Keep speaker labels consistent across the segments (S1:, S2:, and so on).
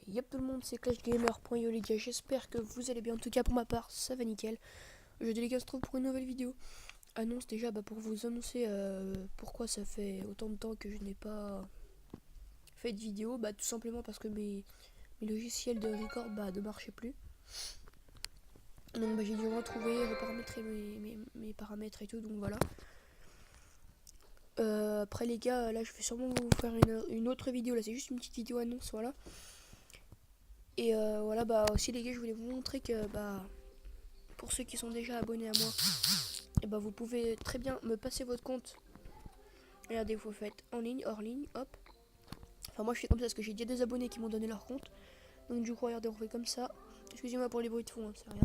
S1: Yep tout le monde, c'est ClashGamer.io les gars, j'espère que vous allez bien. En tout cas pour ma part, ça va nickel. Je les gars se trouve pour une nouvelle vidéo. Annonce déjà pour vous annoncer pourquoi ça fait autant de temps que je n'ai pas fait de vidéo. Tout simplement parce que mes logiciels de record ne marchaient plus. Donc j'ai dû retrouver, reparamétrer mes paramètres et tout, donc voilà. Après les gars, là je vais sûrement vous faire une autre vidéo. Là c'est juste une petite vidéo annonce, voilà. Et voilà, aussi les gars, je voulais vous montrer que pour ceux qui sont déjà abonnés à moi, et vous pouvez très bien me passer votre compte. Regardez, vous faites en ligne, hors ligne, hop. Enfin moi je fais comme ça parce que j'ai déjà des abonnés qui m'ont donné leur compte. Donc du coup regardez, on fait comme ça. Excusez-moi pour les bruits de fond, hein, c'est rien.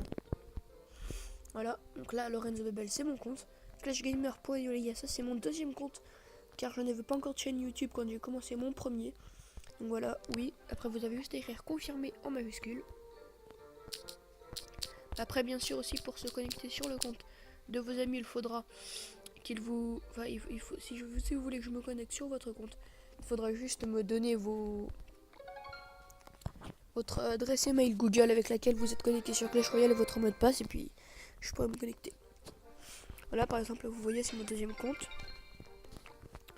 S1: Voilà, donc là Lorenzo Bebel c'est mon compte. ClashGamer.io les gars, ça c'est mon deuxième compte. Car je n'avais pas encore de chaîne YouTube quand j'ai commencé mon premier. Donc voilà, oui, après vous avez juste à écrire confirmer en majuscule. Après bien sûr aussi pour se connecter sur le compte de vos amis, il faudra qu'il vous... Enfin, il faut, si vous voulez que je me connecte sur votre compte, il faudra juste me donner votre adresse email Google avec laquelle vous êtes connecté sur Clash Royale et votre mot de passe, et puis je pourrai me connecter. Voilà, par exemple, vous voyez, c'est mon deuxième compte.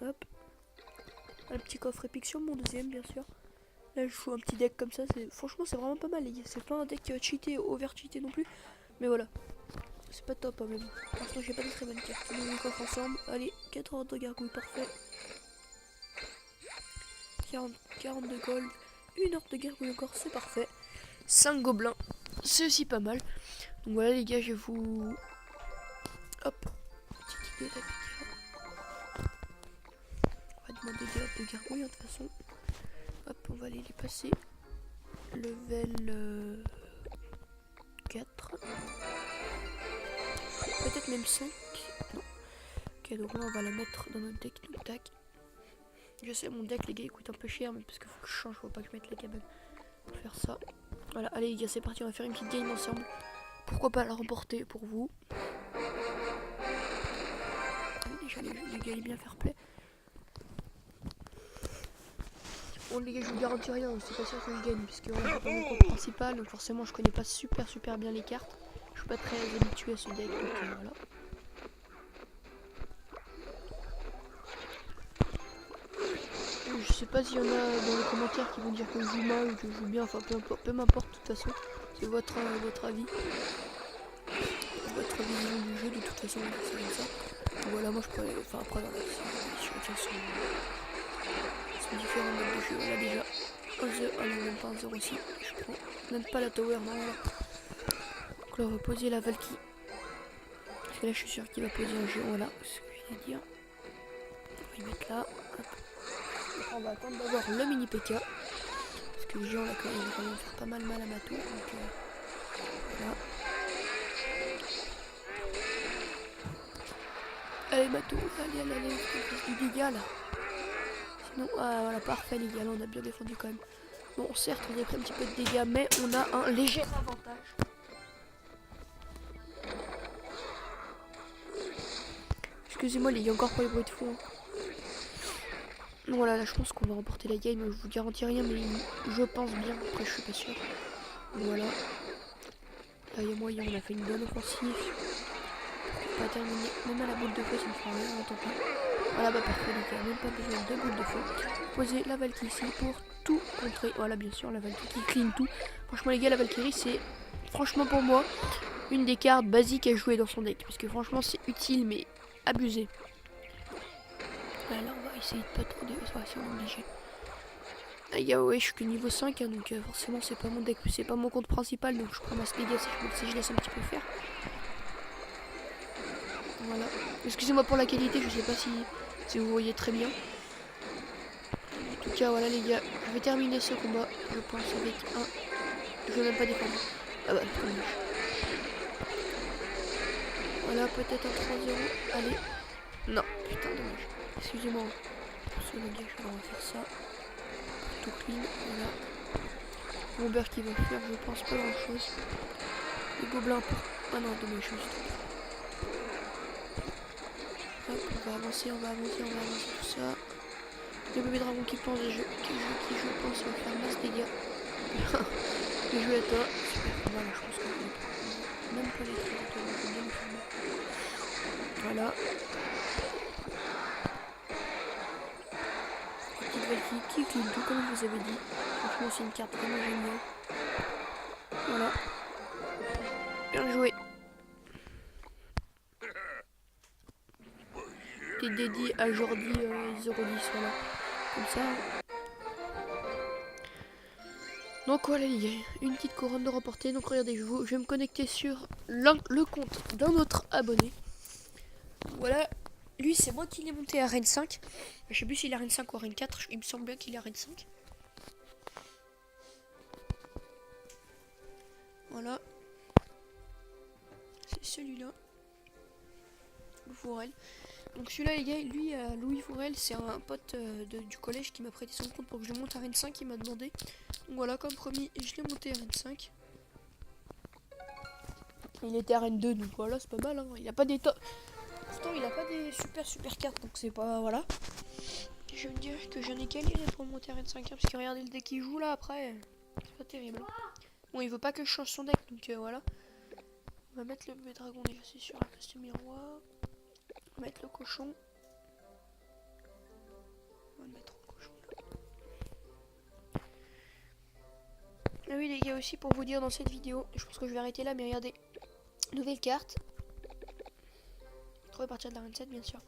S1: Hop. Un petit coffre épique sur mon deuxième, bien sûr. Là, je joue un petit deck comme ça. Franchement, c'est vraiment pas mal, les gars. C'est pas un deck cheaté, over cheaté non plus. Mais voilà. C'est pas top, hein, mais bon. Pour l'instant, j'ai pas de très bonnes cartes. On met les coffres ensemble. Allez, 4 ordres de gargouille, parfait. 40 de gold. Une ordre de gargouille encore, c'est parfait. 5 gobelins, c'est aussi pas mal. Donc voilà, les gars, je vais vous... Hop. Petite idée là, les gars. On va demander des ordres de gargouille, de toute façon. Hop, on va aller les passer. Level 4. Peut-être même 5. Non. Ok, donc là on va la mettre dans notre deck. Donc, tac. Je sais, mon deck, les gars, il coûte un peu cher, mais parce qu'il faut que je change, faut pas que je mette la cabane. On va faire ça. Voilà, allez les gars, c'est parti, on va faire une petite game ensemble. Pourquoi pas la remporter pour vous. Allez, déjà, les gars, il est bien fair play. Bon les gars, je vous garantis rien, c'est pas sûr que je gagne, puisque c'est pas mon compte principal, donc forcément je connais pas super bien les cartes. Je suis pas très habitué à ce deck, donc voilà. Je sais pas s'il y en a dans les commentaires qui vont dire que je joue mal ou que je joue bien, enfin peu m'importe, de toute façon, c'est votre avis. Votre vision du jeu, de toute façon, c'est comme ça. Donc voilà, moi je pourrais, enfin après voilà, chacun son différents modes de jeu, voilà déjà. 1-0, ah non, même pas un 0 aussi, je prends même pas la tower, non, voilà. Donc là on va poser la Valky. Parce que là je suis sûr qu'il va poser un géant, voilà, c'est ce que je viens de dire. On va y mettre là, hop. Après on va attendre d'avoir le mini PK. Parce que le géant là quand même, il va quand même faire pas mal à ma tour, donc voilà. Allez ma tour, allez, du dégât là. Sinon, ah voilà, parfait les gars, là on a bien défendu quand même. Bon, certes, on a pris un petit peu de dégâts, mais on a un léger avantage. Excusez-moi les gars, encore pour les bruits de fond. Voilà, là je pense qu'on va remporter la game, je vous garantis rien, mais je pense bien, après je suis pas sûr. Voilà. Là il y a moyen, on a fait une bonne offensive. On va terminer, même à la boule de feu, ça ne fera rien, tant pis. Voilà, parfait les gars, même pas besoin de boule de feu. Posez la Valkyrie ici pour tout contrer. Voilà, bien sûr, la Valkyrie qui clean tout. Franchement les gars, la Valkyrie c'est, franchement pour moi, une des cartes basiques à jouer dans son deck. Parce que franchement c'est utile, mais abusé. Voilà, là on va essayer de pas trop de... Ouais, c'est obligé. Ah, les gars, ouais, je suis que niveau 5, hein, donc forcément c'est pas mon deck, c'est pas mon compte principal, donc je prends ma dégâts si je laisse un petit peu faire. Voilà. Excusez-moi pour la qualité, je sais pas si vous voyez très bien. En tout cas, voilà les gars, je vais terminer ce combat, je pense, avec un... Je vais même pas défendre. Ah bah, dommage. Voilà, peut-être un 3-0. Allez. Non, putain, dommage. Excusez-moi. Sur le gars, on va faire ça. Tout clean, voilà. Mon beurre qui va faire, je pense, pas grand-chose. Les gobelins pour... Ah non, dommage, juste. Hop, on va avancer tout ça. Le bébé dragon qui pense, qui je pense va faire masse dégâts. J'ai joué à toi. Super. Voilà, je pense que même pas les trucs à toi, je vais bien le filmer. Voilà. Petite Valkyrie qui clean tout comme je vous avais dit. Franchement, c'est une carte vraiment géniale. Voilà. Bien joué. T'es dédié à Jordi 010, voilà. Comme ça. Donc voilà les gars, une petite couronne de remporter. Donc regardez, je vais me connecter sur le compte d'un autre abonné. Voilà, lui c'est moi qui l'ai monté à Rennes 5. Je sais plus s'il est à Rennes 5 ou à Rennes 4, il me semble bien qu'il est à Rennes 5. Voilà. C'est celui-là. Louis Fourel. Donc celui-là les gars, lui, Louis Fourel, c'est un pote du collège qui m'a prêté son compte pour que je le monte à Rennes 5, il m'a demandé. Donc voilà, comme promis, je l'ai monté à Rennes 5. Il était à Rennes 2, donc voilà, c'est pas mal. Hein. Il a pas des pourtant, il a pas des super cartes, donc c'est pas. Voilà. Je veux me dire que j'en ai galéré pour monter à Rennes 5, parce que regardez le deck qu'il joue là après, c'est pas terrible. Bon, il veut pas que je change son deck, donc voilà. On va mettre le bébé dragon déjà, c'est sûr, à la place du miroir. On va mettre le cochon. On va le mettre au cochon là. Ah oui les gars, aussi pour vous dire dans cette vidéo, je pense que je vais arrêter là, mais regardez, nouvelle carte. Trouver à partir de la 27 bien sûr.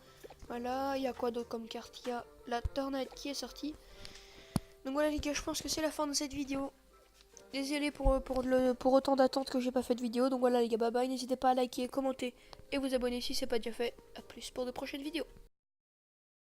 S1: Voilà, il y a quoi d'autre comme carte? Il y a la tornade qui est sortie. Donc voilà les gars, je pense que c'est la fin de cette vidéo. Désolé pour autant d'attente que j'ai pas fait de vidéo. Donc voilà les gars, bye bye, n'hésitez pas à liker, commenter et vous abonner si c'est pas déjà fait. A plus pour de prochaines vidéos.